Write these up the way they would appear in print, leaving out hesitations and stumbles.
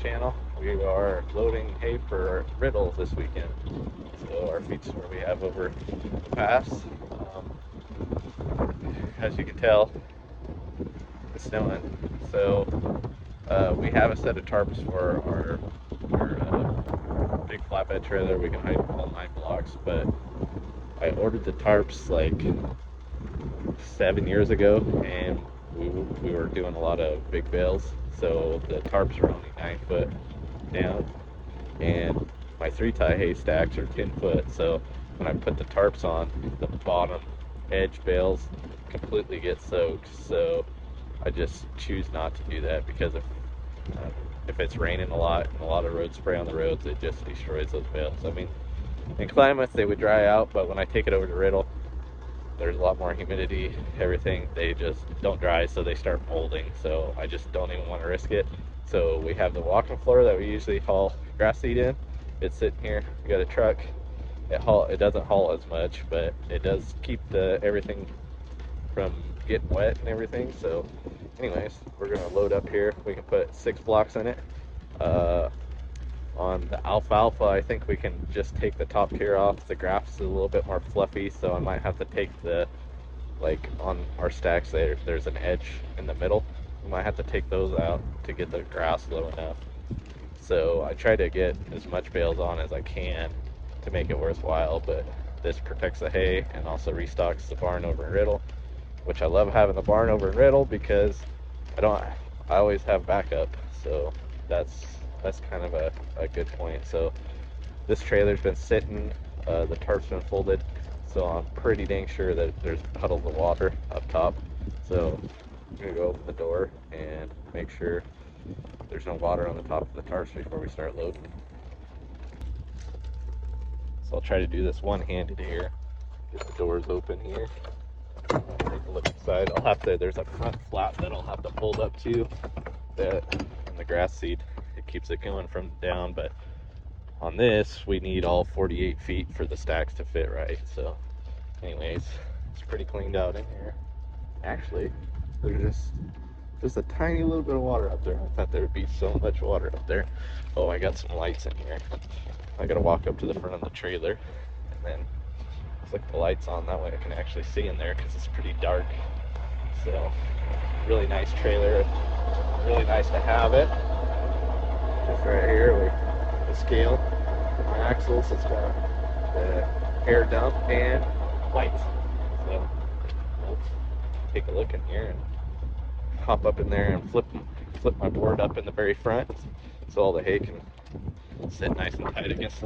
channel. We are loading hay for Riddle this weekend. So our feature where we have over the pass. As you can tell, it's snowing. So we have a set of tarps for our big flatbed trailer. We can hide all 9 blocks, but I ordered the tarps like 7 years ago, and we were doing a lot of big bales, so the tarps are only 9 foot down, and my 3-tie hay stacks are 10 foot. So when I put the tarps on, the bottom edge bales completely get soaked. So I just choose not to do that, because if it's raining a lot and a lot of road spray on the roads, it just destroys those bales. I mean, in Klamath they would dry out, but when I take it over to Riddle, there's a lot more humidity, everything, they just don't dry, so they start molding. So I just don't even want to risk it. So we have the walking floor that we usually haul grass seed in. It's sitting here. We got a truck. It doesn't haul as much, but it does keep everything from getting wet and everything. So anyways, we're gonna load up here. We can put 6 blocks in it. On the alfalfa, I think we can just take the top tier off. The grass is a little bit more fluffy, so I might have to take like on our stacks there's an edge in the middle. We might have to take those out to get the grass low enough. So I try to get as much bales on as I can to make it worthwhile, but this protects the hay and also restocks the barn over in Riddle, which I love having the barn over in Riddle because I always have backup. So that's kind of a good point. So this trailer's been sitting, the tarp's been folded, so I'm pretty dang sure that there's puddles of water up top. So I'm gonna go open the door and make sure there's no water on the top of the tarps before we start loading. So I'll try to do this one-handed here. Get the doors open here. Take a look inside. There's a front flap that I'll have to fold up to, that and the grass seed, it keeps it going from down. But on this, we need all 48 feet for the stacks to fit right. So anyways, it's pretty cleaned out in here. Actually, there's just a tiny little bit of water up there. I thought there would be so much water up there. Oh, I got some lights in here. I gotta walk up to the front of the trailer and then flick the lights on. That way I can actually see in there, because it's pretty dark. So really nice trailer, really nice to have it. Just right here, the scale, my axles, it's got the air dump and lights. So we'll take a look in here and hop up in there and flip my board up in the very front, so all the hay can sit nice and tight against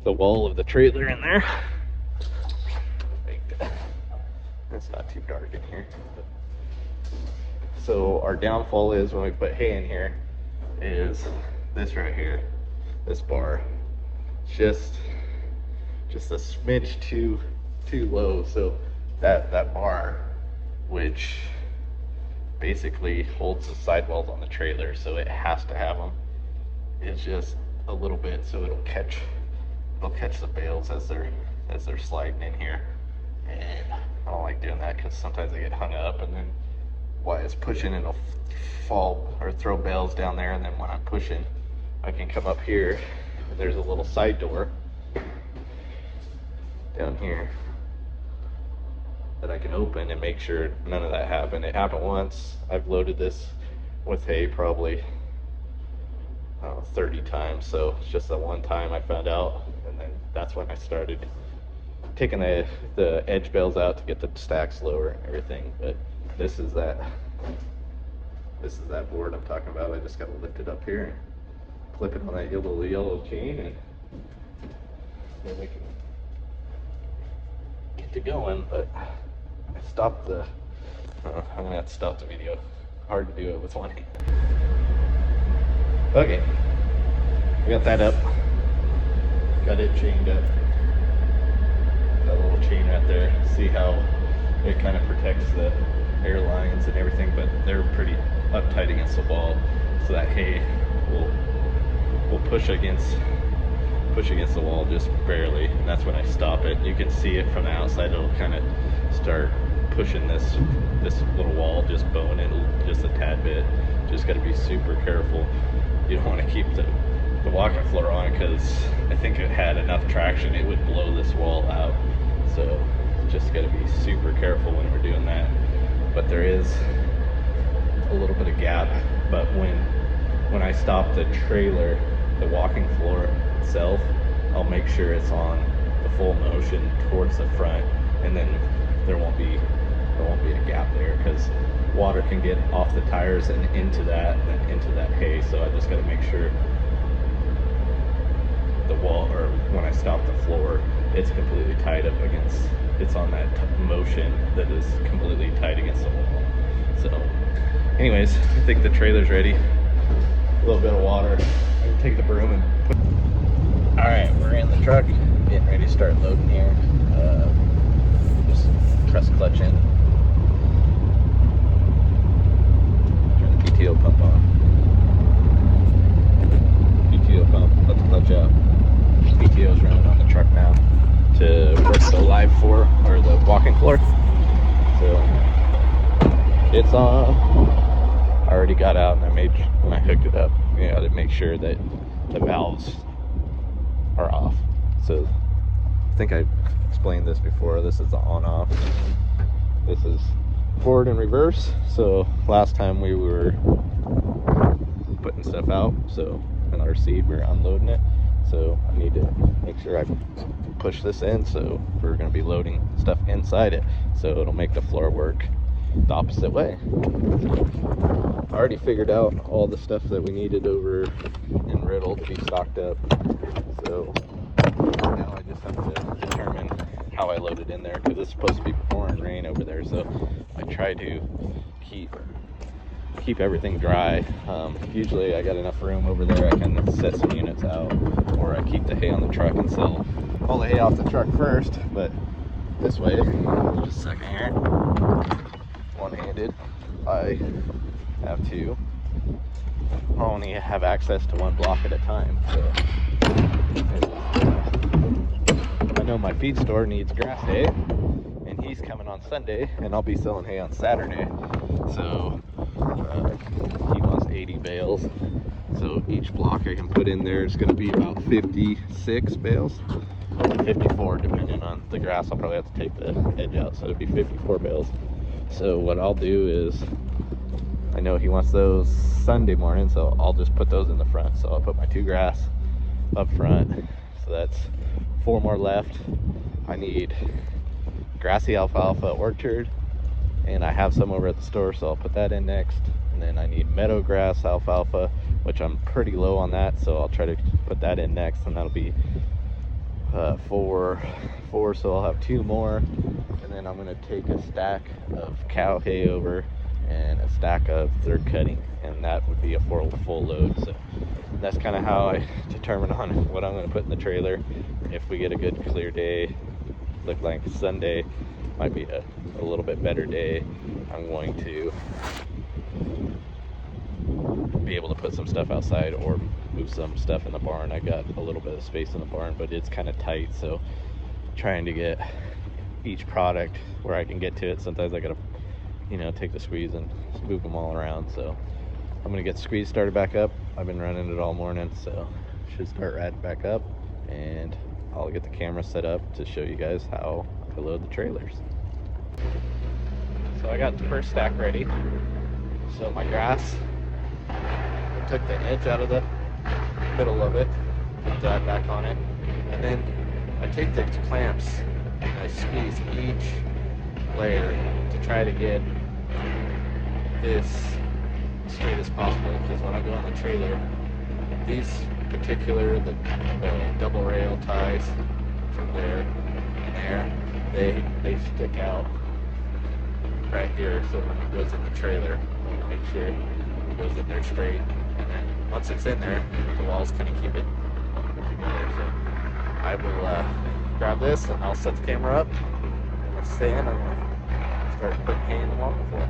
the wall of the trailer in there. It's not too dark in here. So our downfall is when we put hay in here is this right here, this bar. Just a smidge too low. So that bar, which basically holds the sidewalls on the trailer, so it has to have them, is just a little bit, so it'll catch the bales as they're sliding in here. And I don't like doing that, because sometimes they get hung up, and then while it's pushing, it'll fall or throw bales down there. And then when I'm pushing, I can come up here, and there's a little side door down here that I can open and make sure none of that happened. It happened once. I've loaded this with hay probably 30 times, so it's just that one time I found out, and then that's when I started taking the edge bales out to get the stacks lower and everything. But this is that board I'm talking about. I just got to lift it up here and clip it on that little yellow chain, and then we can get to going. But I stopped I'm gonna have to stop the video. Hard to do it with one hand. Okay, we got that up, got it chained up. That little chain right there. See how it kind of protects the air lines and everything, but they're pretty uptight against the wall, so that hay will push against the wall just barely, and that's when I stop it. You can see it from the outside. It'll kind of start pushing this little wall, just bowing it just a tad bit. Just got to be super careful you don't want to keep the walking floor on, because I think it had enough traction, it would blow this wall out. So just got to be super careful when we're doing that. But there is a little bit of gap, but when I stop the trailer, the walking floor itself, I'll make sure it's on the full motion towards the front, and then there won't be a gap there, because water can get off the tires and into that hay. So I just got to make sure the wall, or when I stop the floor, it's completely tied up against, it's on that motion that is completely tight against the wall. So anyways, I think the trailer's ready. A little bit of water. I can take the broom and put. All right, we're in the truck, getting ready to start loading here. Just press clutch in. Turn the PTO pump on. PTO pump, let the clutch out. PTO is running on the truck now to work the live floor, or the walking floor. So it's on. I already got out, and when I hooked it up, you know, to make sure that the valves are off. So I think I explained this before. This is the on-off. This is forward and reverse. So last time we were putting stuff out, so in our seed we were unloading it. So I need to make sure I push this in, so we're going to be loading stuff inside it, so it'll make the floor work the opposite way. I already figured out all the stuff that we needed over in Riddle to be stocked up, so now I just have to determine how I load it in there, because it's supposed to be pouring rain over there. So I try to keep everything dry. Usually I got enough room over there, I can set some units out, or I keep the hay on the truck and sell all the hay off the truck first. But this way, just a second here, one-handed, I have to only have access to one block at a time. So I know my feed store needs grass hay, and he's coming on Sunday, and I'll be selling hay on Saturday. So he wants 80 bales, so each block I can put in there is going to be about 56 bales, 54 depending on the grass. I'll probably have to take the edge out, so it'll be 54 bales. So what I'll do is, I know he wants those Sunday morning, so I'll just put those in the front. So I'll put my 2 grass up front, so that's 4 more left. I need grassy alfalfa orchard, and I have some over at the store, so I'll put that in next. And then I need meadow grass alfalfa, which I'm pretty low on that, so I'll try to put that in next, and that'll be 4, so I'll have 2 more. And then I'm going to take a stack of cow hay over and a stack of third cutting, and that would be a full load. So that's kind of how I determine on what I'm going to put in the trailer. If we get a good clear day, look like Sunday might be a little bit better day, I'm going to be able to put some stuff outside or move some stuff in the barn. I got a little bit of space in the barn, but it's kind of tight, so trying to get each product where I can get to it. Sometimes I gotta, take the squeeze and move them all around. So I'm gonna get the squeeze started back up. I've been running it all morning, so should start right back up, and I'll get the camera set up to show you guys how I load the trailers. So I got the first stack ready. So my grass, I took the edge out of the middle of it, put that back on it, and then I take the clamps and I squeeze each layer to try to get this straight as possible, because when I go on the trailer, these particular, the double rail ties from there and there, they stick out right here. So when it goes in the trailer, I want to make sure it goes in there straight, and then once it's in there, the walls kind of keep it together. So I will grab this and I'll set the camera up, and let's stay in and start putting hay in the walking floor.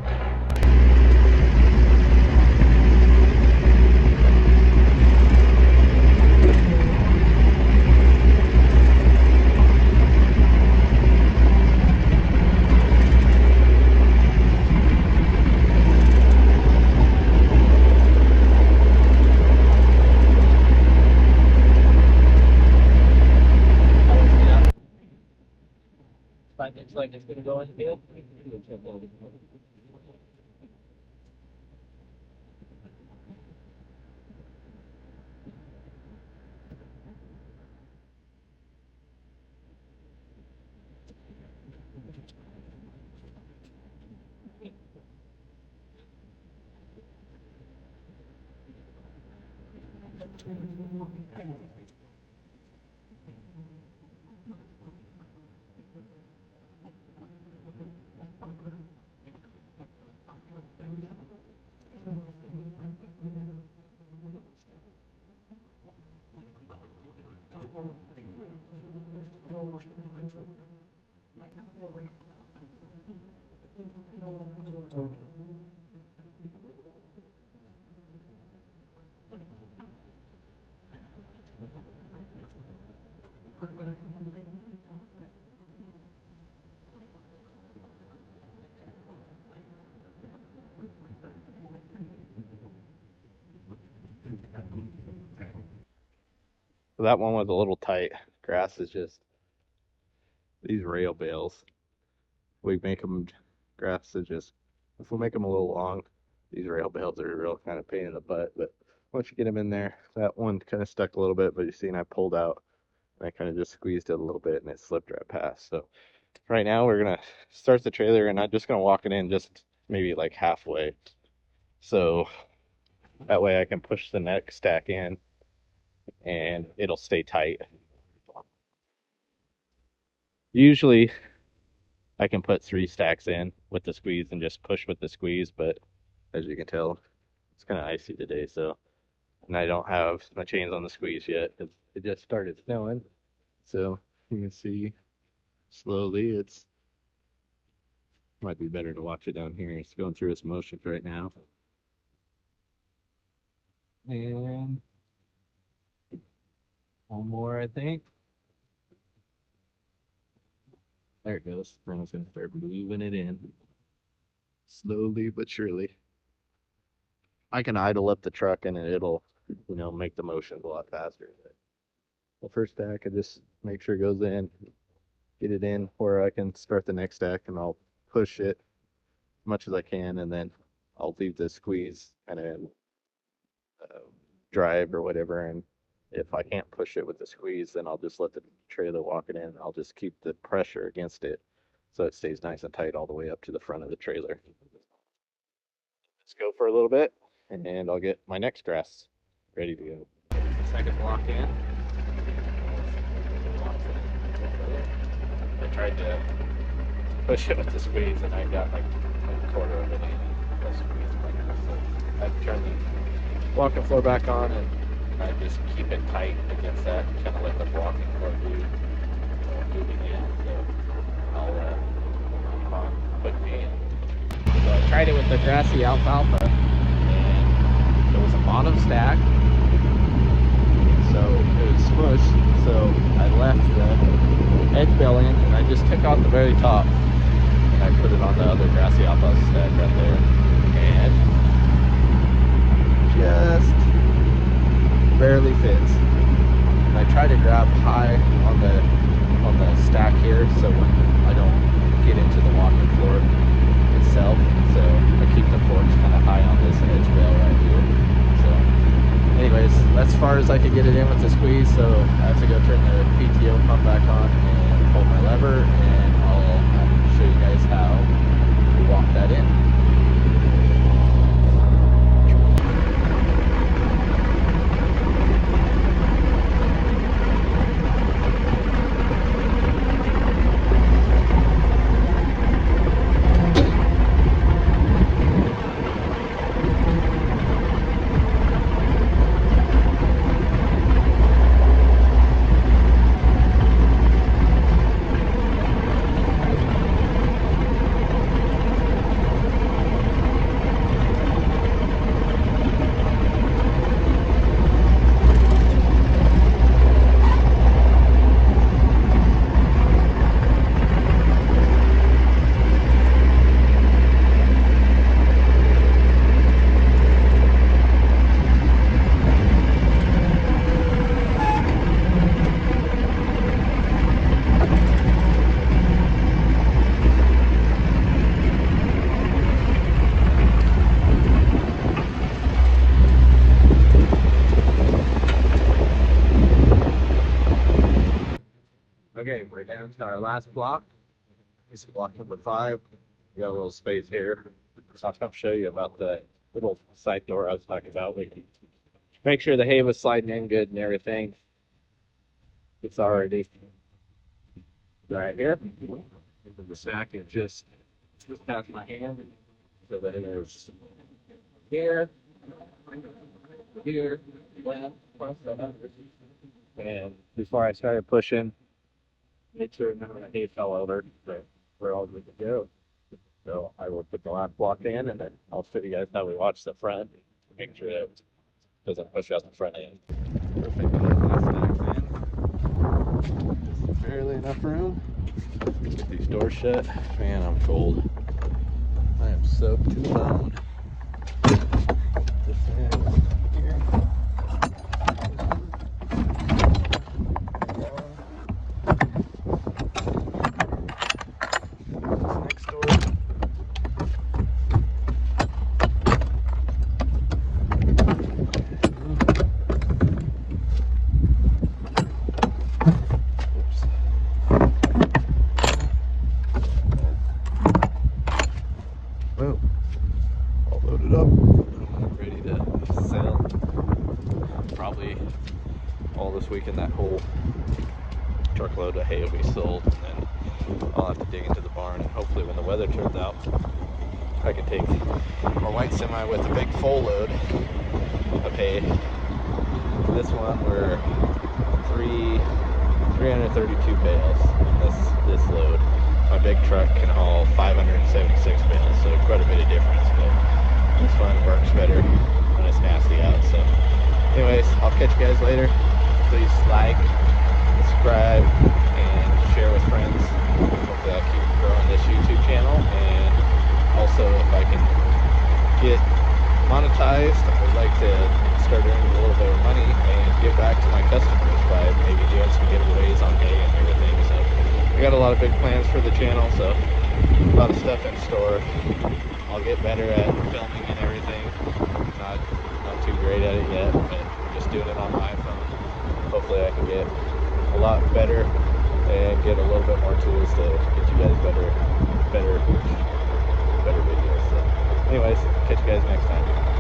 Like it's gonna go in the field. So that one was a little tight. Grass is just these rail bales. We make them grass is just if we make them a little long, these rail bales are a real kind of pain in the butt. But once you get them in there, that one kind of stuck a little bit, but you see, and I pulled out and I kind of just squeezed it a little bit and it slipped right past. So right now we're gonna start the trailer and I'm just gonna walk it in just maybe like halfway. So that way I can push the next stack in and it'll stay tight. Usually I can put 3 stacks in with the squeeze and just push with the squeeze, but as you can tell, it's kind of icy today, so, and I don't have my chains on the squeeze yet. It just started snowing, so you can see slowly it's might be better to watch it down here. It's going through its motions right now. And one more, I think. There it goes. Then it's going to start moving it in. Slowly but surely. I can idle up the truck and it'll, make the motions a lot faster. The first stack, I just make sure it goes in, get it in where I can start the next stack, and I'll push it as much as I can, and then I'll leave the squeeze kind of drive or whatever, and if I can't push it with the squeeze, then I'll just let the trailer walk it in. I'll just keep the pressure against it so it stays nice and tight all the way up to the front of the trailer. Let's go for a little bit, and I'll get my next grass ready to go. Second block in. I tried to push it with the squeeze, and I got like a quarter of it in the squeeze right now. So I turned the walking floor back on, and I just keep it tight against that, kind of let the walking floor move, moving in. So I'll keep on putting me in. So I tried it with the grassy alfalfa, and it was a bottom stack, so it was smushed. So I left the edge bale in, and I just took out the very top, and I put it on the other grassy alfalfa stack right there, and just barely fits. And I try to grab high on the stack here, so when I don't get into the walking floor itself. So I keep the forks kind of high on this edge bale right here. So anyways, that's as far as I could get it in with the squeeze. So I have to go turn the PTO pump back on and pull my lever, and I'll show you guys how we walk that in. our last block. This is block number 5. We got a little space here. So I'll come show you about the little side door I was talking about. We can make sure the hay was sliding in good and everything. It's already right here. The stack is just past my hand. So then there's here, here, left, plus the others. And before I started pushing, made sure none of the hay fell over, but we're all good to go. So I will put the last block in, and then I'll show you guys how we watch the front, make sure that it doesn't push out the front end. Perfect. Just barely enough room. Get these doors shut. Man, I'm cold. I am soaked to the bone. This in here. Next door. Whoa. All loaded up. Ready to sell. Probably all this weekend that whole truckload of hay will be sold, and then I'll have to dig into the barn, and hopefully when the weather turns out I can take our white semi with a big full load of hay. This one we're 332 bales in this load. My big truck can haul 576 bales, so quite a bit of difference, but this one works better when it's nasty out. So anyways, I'll catch you guys later. Please like, subscribe, and share with friends. Hopefully I'll keep growing this YouTube channel, and also if I can get monetized, I would like to start earning a little bit of money and give back to my customers by maybe doing some giveaways on hay and everything. So I got a lot of big plans for the channel, so a lot of stuff in store. I'll get better at filming and everything. Not too great at it yet, but I'm just doing it on my iPhone. Hopefully I can get a lot better and get a little bit more tools to get you guys better videos. So anyways, catch you guys next time.